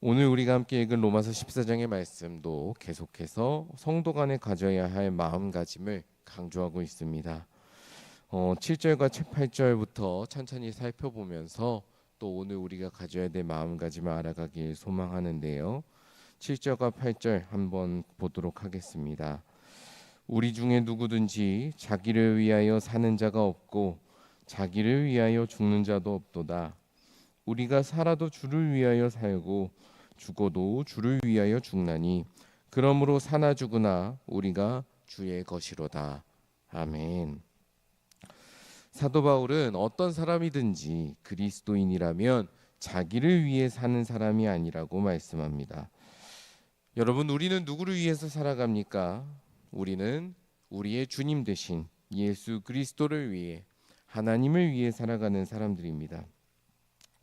오늘 우리가 함께 읽은 로마서 14장의 말씀도 계속해서 성도 간에 가져야 할 마음가짐을 강조하고 있습니다. 7절과 8절부터 천천히 살펴보면서 또 오늘 우리가 가져야 될 마음가짐을 알아가길 소망하는데요. 7절과 8절 한번 보도록 하겠습니다. 우리 중에 누구든지 자기를 위하여 사는 자가 없고 자기를 위하여 죽는 자도 없도다. 우리가 살아도 주를 위하여 살고 죽어도 주를 위하여 죽나니 그러므로 사나 죽으나 우리가 주의 것이로다. 아멘. 사도 바울은 어떤 사람이든지 그리스도인이라면 자기를 위해 사는 사람이 아니라고 말씀합니다. 여러분, 우리는 누구를 위해서 살아갑니까? 우리는 우리의 주님 되신 예수 그리스도를 위해, 하나님을 위해 살아가는 사람들입니다.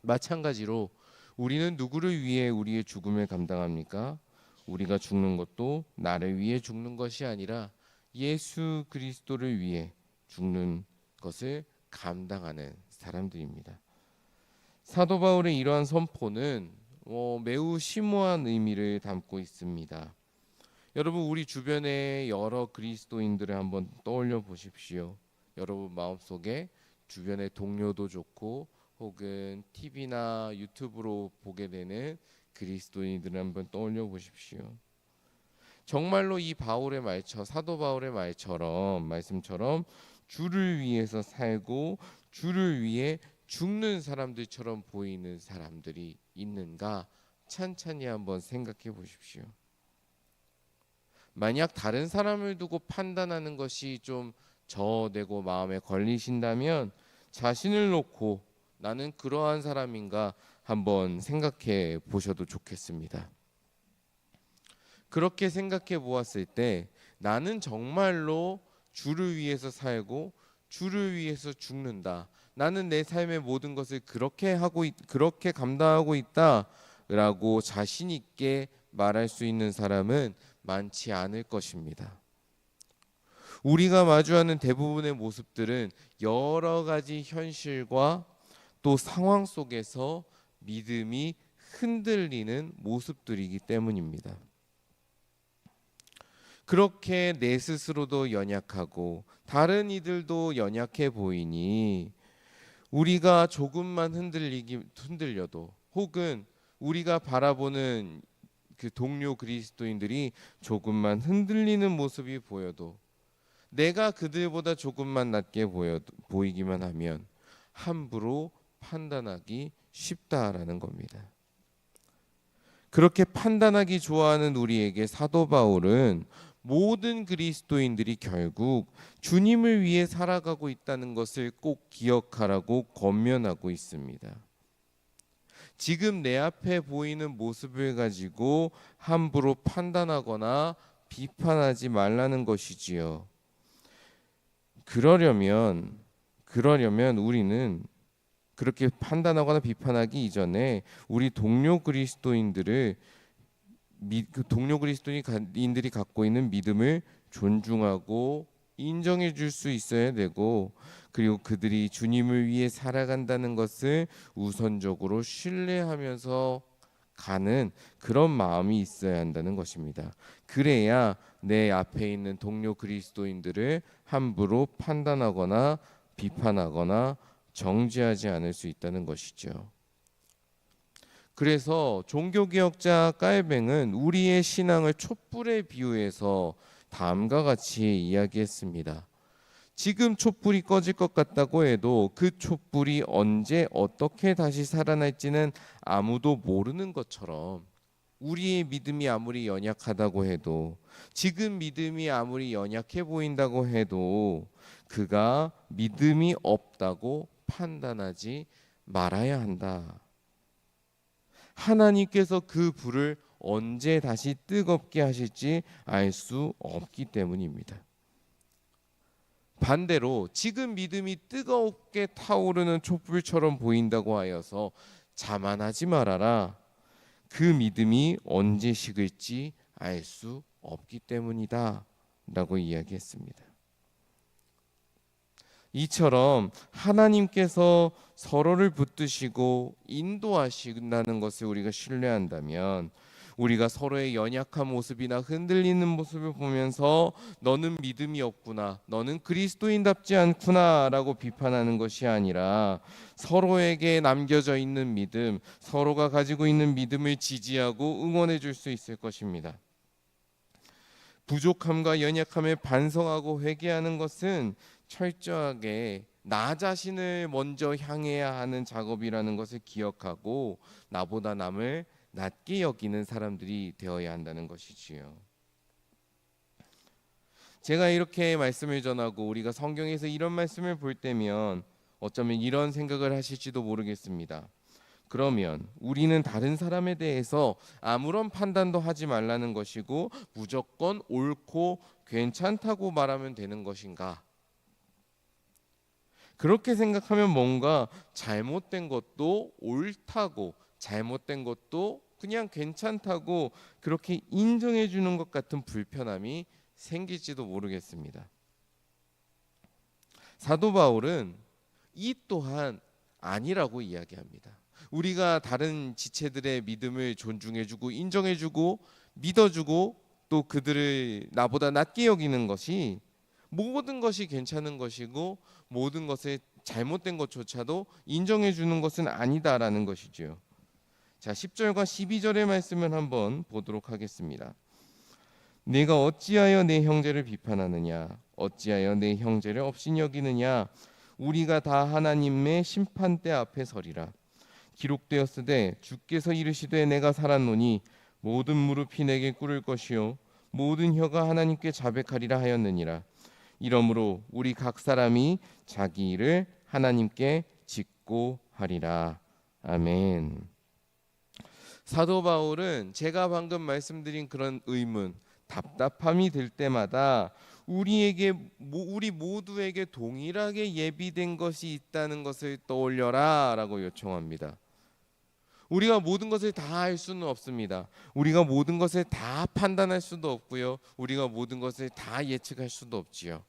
마찬가지로 우리는 누구를 위해 우리의 죽음을 감당합니까? 우리가 죽는 것도 나를 위해 죽는 것이 아니라 예수 그리스도를 위해 죽는 것을 감당하는 사람들입니다. 사도 바울의 이러한 선포는 매우 심오한 의미를 담고 있습니다. 여러분, 우리 주변의 여러 그리스도인들을 한번 떠올려 보십시오. 여러분 마음속에 주변의 동료도 좋고 혹은 TV나 유튜브로 보게 되는 그리스도인들을 한번 떠올려 보십시오. 정말로 이 바울의 말처럼, 사도 바울의 말씀처럼 주를 위해서 살고 주를 위해 죽는 사람들처럼 보이는 사람들이 있는가? 찬찬히 한번 생각해 보십시오. 만약 다른 사람을 두고 판단하는 것이 좀 저되고 마음에 걸리신다면 자신을 놓고 나는 그러한 사람인가 한번 생각해 보셔도 좋겠습니다. 그렇게 생각해 보았을 때 나는 정말로 주를 위해서 살고 주를 위해서 죽는다. 나는 내 삶의 모든 것을 그렇게 감당하고 있다라고 자신 있게 말할 수 있는 사람은 많지 않을 것입니다. 우리가 마주하는 대부분의 모습들은 여러 가지 현실과 또 상황 속에서 믿음이 흔들리는 모습들이기 때문입니다. 그렇게 내 스스로도 연약하고 다른 이들도 연약해 보이니 우리가 조금만 흔들려도 혹은 우리가 바라보는 그 동료 그리스도인들이 조금만 흔들리는 모습이 보여도 내가 그들보다 조금만 낮게 보이기만 하면 함부로 판단하기 쉽다라는 겁니다. 그렇게 판단하기 좋아하는 우리에게 사도 바울은 모든 그리스도인들이 결국 주님을 위해 살아가고 있다는 것을 꼭 기억하라고 권면하고 있습니다. 지금 내 앞에 보이는 모습을 가지고 함부로 판단하거나 비판하지 말라는 것이지요. 그러려면 우리는 그렇게 판단하거나 비판하기 이전에 우리 동료 그리스도인들이 갖고 있는 믿음을 존중하고 인정해 줄 수 있어야 되고, 그리고 그들이 주님을 위해 살아간다는 것을 우선적으로 신뢰하면서 가는 그런 마음이 있어야 한다는 것입니다. 그래야 내 앞에 있는 동료 그리스도인들을 함부로 판단하거나 비판하거나 정죄하지 않을 수 있다는 것이죠. 그래서 종교개혁자 깔뱅은 우리의 신앙을 촛불에 비유해서 다음과 같이 이야기했습니다. 지금 촛불이 꺼질 것 같다고 해도 그 촛불이 언제 어떻게 다시 살아날지는 아무도 모르는 것처럼 우리의 믿음이 아무리 연약하다고 해도, 지금 믿음이 아무리 연약해 보인다고 해도 그가 믿음이 없다고 판단하지 말아야 한다. 하나님께서 그 불을 언제 다시 뜨겁게 하실지 알 수 없기 때문입니다. 반대로 지금 믿음이 뜨겁게 타오르는 촛불처럼 보인다고 하여서 자만하지 말아라. 그 믿음이 언제 식을지 알 수 없기 때문이다 라고 이야기했습니다. 이처럼 하나님께서 서로를 붙드시고 인도하신다는 것을 우리가 신뢰한다면, 우리가 서로의 연약한 모습이나 흔들리는 모습을 보면서 너는 믿음이 없구나, 너는 그리스도인답지 않구나 라고 비판하는 것이 아니라, 서로에게 남겨져 있는 믿음, 서로가 가지고 있는 믿음을 지지하고 응원해 줄 수 있을 것입니다. 부족함과 연약함을 반성하고 회개하는 것은 철저하게 나 자신을 먼저 향해야 하는 작업이라는 것을 기억하고, 나보다 남을 낮게 여기는 사람들이 되어야 한다는 것이지요. 제가 이렇게 말씀을 전하고 우리가 성경에서 이런 말씀을 볼 때면 어쩌면 이런 생각을 하실지도 모르겠습니다. 그러면 우리는 다른 사람에 대해서 아무런 판단도 하지 말라는 것이고 무조건 옳고 괜찮다고 말하면 되는 것인가? 그렇게 생각하면 뭔가 잘못된 것도 옳다고, 잘못된 것도 그냥 괜찮다고 그렇게 인정해 주는 것 같은 불편함이 생길지도 모르겠습니다. 사도 바울은 이 또한 아니라고 이야기합니다. 우리가 다른 지체들의 믿음을 존중해주고 인정해주고 믿어주고 또 그들을 나보다 낮게 여기는 것이 모든 것이 괜찮은 것이고 모든 것에 잘못된 것조차도 인정해주는 것은 아니다라는 것이지요. 자, 10절과 12절의 말씀을 한번 보도록 하겠습니다. 네가 어찌하여 내 형제를 비판하느냐, 어찌하여 내 형제를 업신여기느냐, 우리가 다 하나님의 심판대 앞에 서리라. 기록되었으되 주께서 이르시되 내가 살았노니 모든 무릎이 내게 꿇을 것이요 모든 혀가 하나님께 자백하리라 하였느니라. 이러므로 우리 각 사람이 자기 일을 하나님께 짓고 하리라. 아멘. 사도 바울은 제가 방금 말씀드린 그런 의문, 답답함이 들 때마다 우리 모두에게 동일하게 예비된 것이 있다는 것을 떠올려라라고 요청합니다. 우리가 모든 것을 다 할 수는 없습니다. 우리가 모든 것을 다 판단할 수도 없고요. 우리가 모든 것을 다 예측할 수도 없지요.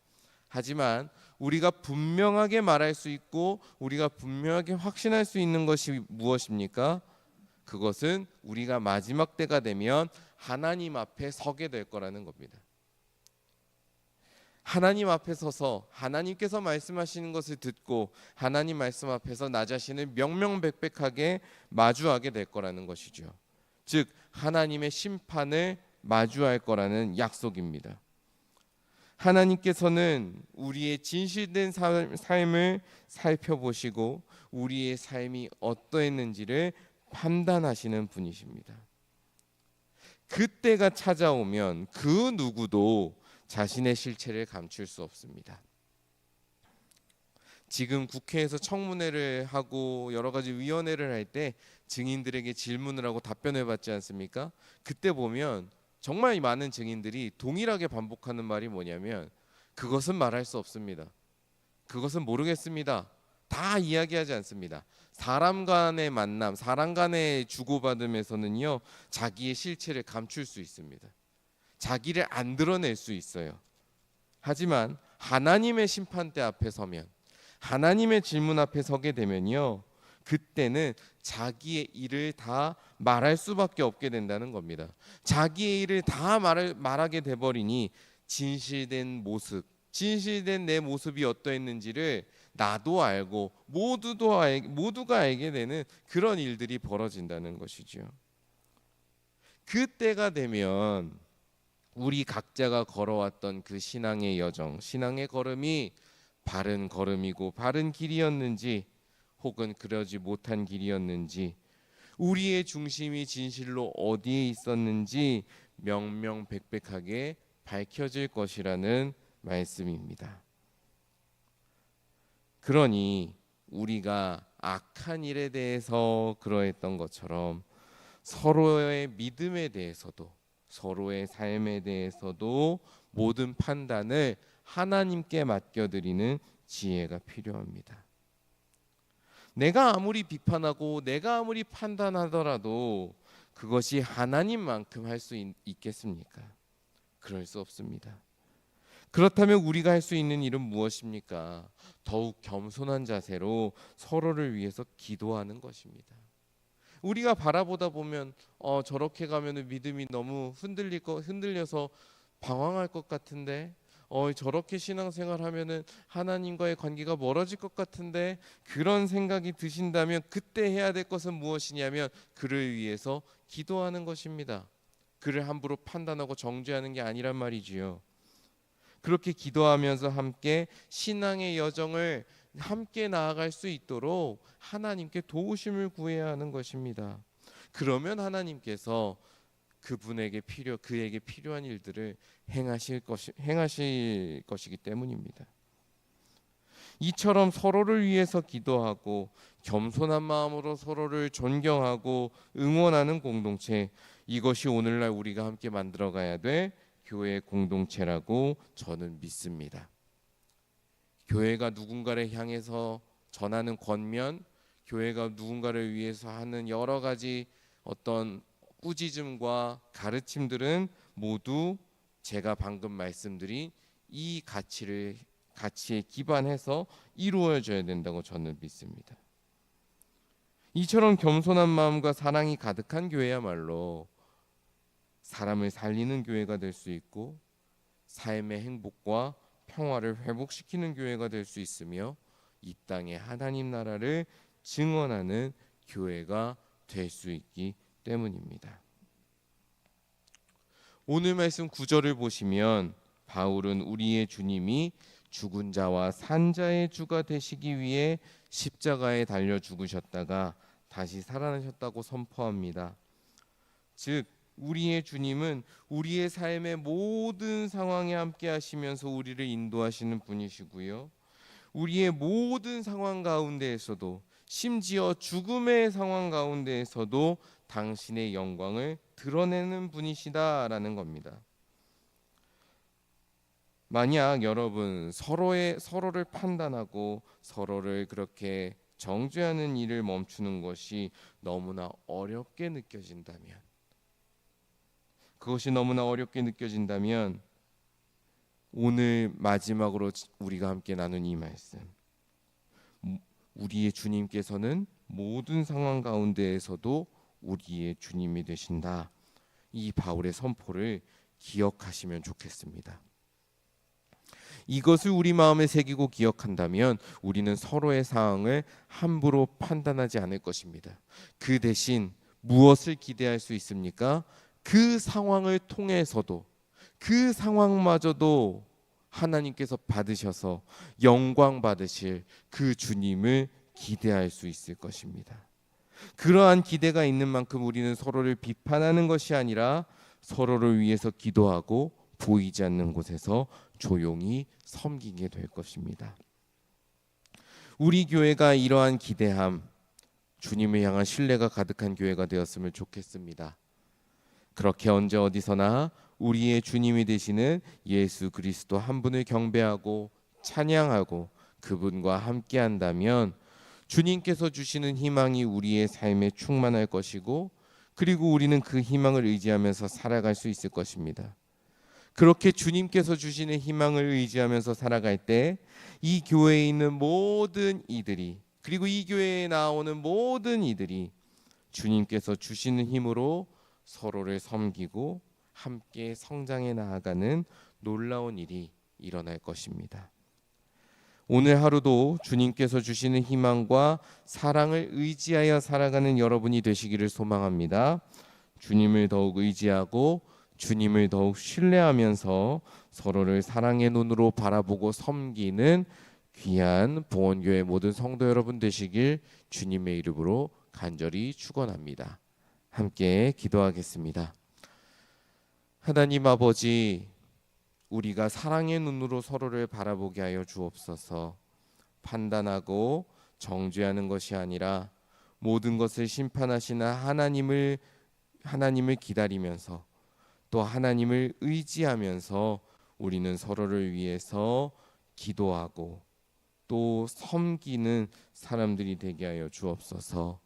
하지만 우리가 분명하게 말할 수 있고 우리가 분명하게 확신할 수 있는 것이 무엇입니까? 그것은 우리가 마지막 때가 되면 하나님 앞에 서게 될 거라는 겁니다. 하나님 앞에 서서 하나님께서 말씀하시는 것을 듣고 하나님 말씀 앞에서 나 자신을 명명백백하게 마주하게 될 거라는 것이죠. 즉 하나님의 심판을 마주할 거라는 약속입니다. 하나님께서는 우리의 진실된 삶을 살펴보시고 우리의 삶이 어떠했는지를 판단하시는 분이십니다. 그때가 찾아오면 그 누구도 자신의 실체를 감출 수 없습니다. 지금 국회에서 청문회를 하고 여러 가지 위원회를 할 때 증인들에게 질문을 하고 답변을 받지 않습니까? 그때 보면 정말 많은 증인들이 동일하게 반복하는 말이 뭐냐면 그것은 말할 수 없습니다. 그것은 모르겠습니다. 다 이야기하지 않습니다. 사람 간의 만남, 사람 간의 주고받음에서는요, 자기의 실체를 감출 수 있습니다. 자기를 안 드러낼 수 있어요. 하지만 하나님의 심판대 앞에 서면, 하나님의 질문 앞에 서게 되면요, 그때는 자기의 일을 다 말할 수밖에 없게 된다는 겁니다. 자기의 일을 다 말하게 돼버리니 진실된 모습, 진실된 내 모습이 어떠했는지를 나도 알고 모두가 알게 되는 그런 일들이 벌어진다는 것이죠. 그때가 되면 우리 각자가 걸어왔던 그 신앙의 여정, 신앙의 걸음이 바른 걸음이고 바른 길이었는지 혹은 그러지 못한 길이었는지 우리의 중심이 진실로 어디에 있었는지 명명백백하게 밝혀질 것이라는 말씀입니다. 그러니 우리가 악한 일에 대해서 그러했던 것처럼 서로의 믿음에 대해서도 서로의 삶에 대해서도 모든 판단을 하나님께 맡겨드리는 지혜가 필요합니다. 내가 아무리 비판하고 내가 아무리 판단하더라도 그것이 하나님만큼 할 수 있겠습니까? 그럴 수 없습니다. 그렇다면 우리가 할 수 있는 일은 무엇입니까? 더욱 겸손한 자세로 서로를 위해서 기도하는 것입니다. 우리가 바라보다 보면 저렇게 가면은 믿음이 너무 흔들려서 방황할 것 같은데, 저렇게 신앙생활하면은 하나님과의 관계가 멀어질 것 같은데, 그런 생각이 드신다면 그때 해야 될 것은 무엇이냐면 그를 위해서 기도하는 것입니다. 그를 함부로 판단하고 정죄하는 게 아니란 말이지요. 그렇게 기도하면서 함께 신앙의 여정을 함께 나아갈 수 있도록 하나님께 도우심을 구해야 하는 것입니다. 그러면 하나님께서 그에게 필요한 일들을 행하실 것이기 때문입니다. 이처럼 서로를 위해서 기도하고 겸손한 마음으로 서로를 존경하고 응원하는 공동체, 이것이 오늘날 우리가 함께 만들어가야 될 교회 공동체라고 저는 믿습니다. 교회가 누군가를 향해서 전하는 권면, 교회가 누군가를 위해서 하는 여러 가지 어떤 꾸짖음과 가르침들은 모두 제가 방금 말씀드린 이 가치에 기반해서 이루어져야 된다고 저는 믿습니다. 이처럼 겸손한 마음과 사랑이 가득한 교회야말로 사람을 살리는 교회가 될 수 있고 삶의 행복과 평화를 회복시키는 교회가 될 수 있으며 이 땅에 하나님 나라를 증언하는 교회가 될 수 있기 때문입니다. 오늘 말씀 9절을 보시면 바울은 우리의 주님이 죽은 자와 산 자의 주가 되시기 위해 십자가에 달려 죽으셨다가 다시 살아나셨다고 선포합니다. 즉 우리의 주님은 우리의 삶의 모든 상황에 함께 하시면서 우리를 인도하시는 분이시고요. 우리의 모든 상황 가운데에서도 심지어 죽음의 상황 가운데에서도 당신의 영광을 드러내는 분이시다라는 겁니다. 만약 여러분 서로를 판단하고 서로를 그렇게 정죄하는 일을 멈추는 것이 너무나 어렵게 느껴진다면, 오늘 마지막으로 우리가 함께 나눈 이 말씀, 우리의 주님께서는 모든 상황 가운데에서도 우리의 주님이 되신다, 이 바울의 선포를 기억하시면 좋겠습니다. 이것을 우리 마음에 새기고 기억한다면 우리는 서로의 상황을 함부로 판단하지 않을 것입니다. 그 대신 무엇을 기대할 수 있습니까? 그 상황을 통해서도, 그 상황마저도 하나님께서 받으셔서 영광 받으실 그 주님을 기대할 수 있을 것입니다. 그러한 기대가 있는 만큼 우리는 서로를 비판하는 것이 아니라 서로를 위해서 기도하고 보이지 않는 곳에서 조용히 섬기게 될 것입니다. 우리 교회가 이러한 기대함, 주님을 향한 신뢰가 가득한 교회가 되었으면 좋겠습니다. 그렇게 언제 어디서나 우리의 주님이 되시는 예수 그리스도 한 분을 경배하고 찬양하고 그분과 함께 한다면 주님께서 주시는 희망이 우리의 삶에 충만할 것이고, 그리고 우리는 그 희망을 의지하면서 살아갈 수 있을 것입니다. 그렇게 주님께서 주시는 희망을 의지하면서 살아갈 때 이 교회에 있는 모든 이들이, 그리고 이 교회에 나오는 모든 이들이 주님께서 주시는 힘으로 서로를 섬기고 함께 성장해 나아가는 놀라운 일이 일어날 것입니다. 오늘 하루도 주님께서 주시는 희망과 사랑을 의지하여 살아가는 여러분이 되시기를 소망합니다. 주님을 더욱 의지하고 주님을 더욱 신뢰하면서 서로를 사랑의 눈으로 바라보고 섬기는 귀한 봉헌교회 모든 성도 여러분 되시길 주님의 이름으로 간절히 축원합니다. 함께 기도하겠습니다. 하나님 아버지, 우리가 사랑의 눈으로 서로를 바라보게 하여 주옵소서. 판단하고 정죄하는 것이 아니라 모든 것을 심판하시는 하나님을 기다리면서 또 하나님을 의지하면서 우리는 서로를 위해서 기도하고 또 섬기는 사람들이 되게 하여 주옵소서.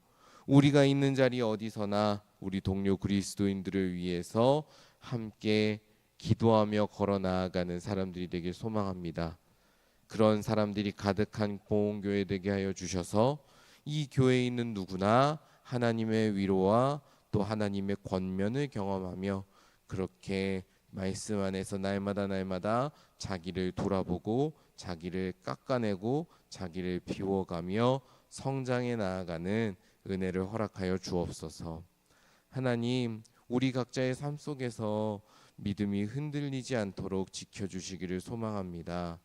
우리가 있는 자리 어디서나 우리 동료 그리스도인들을 위해서 함께 기도하며 걸어 나아가는 사람들이 되길 소망합니다. 그런 사람들이 가득한 보온교회 되게 하여 주셔서 이 교회에 있는 누구나 하나님의 위로와 또 하나님의 권면을 경험하며 그렇게 말씀 안에서 날마다 자기를 돌아보고 자기를 깎아내고 자기를 비워가며 성장해 나아가는 은혜를 허락하여 주옵소서. 하나님, 우리 각자의 삶 속에서 믿음이 흔들리지 않도록 지켜주시기를 소망합니다.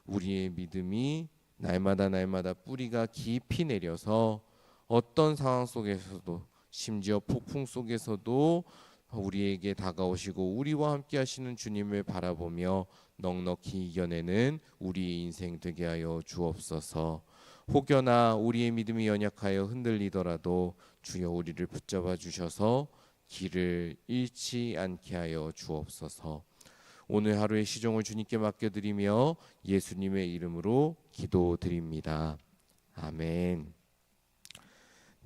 우리의 믿음이 날마다 뿌리가 깊이 내려서 어떤 상황 속에서도 심지어 폭풍 속에서도 우리에게 다가오시고 우리와 함께 하시는 주님을 바라보며 넉넉히 이겨내는 우리의 인생 되게 하여 주옵소서. 혹여나 우리의 믿음이 연약하여 흔들리더라도 주여 우리를 붙잡아 주셔서 길을 잃지 않게 하여 주옵소서. 오늘 하루의 시종을 주님께 맡겨드리며 예수님의 이름으로 기도드립니다. 아멘.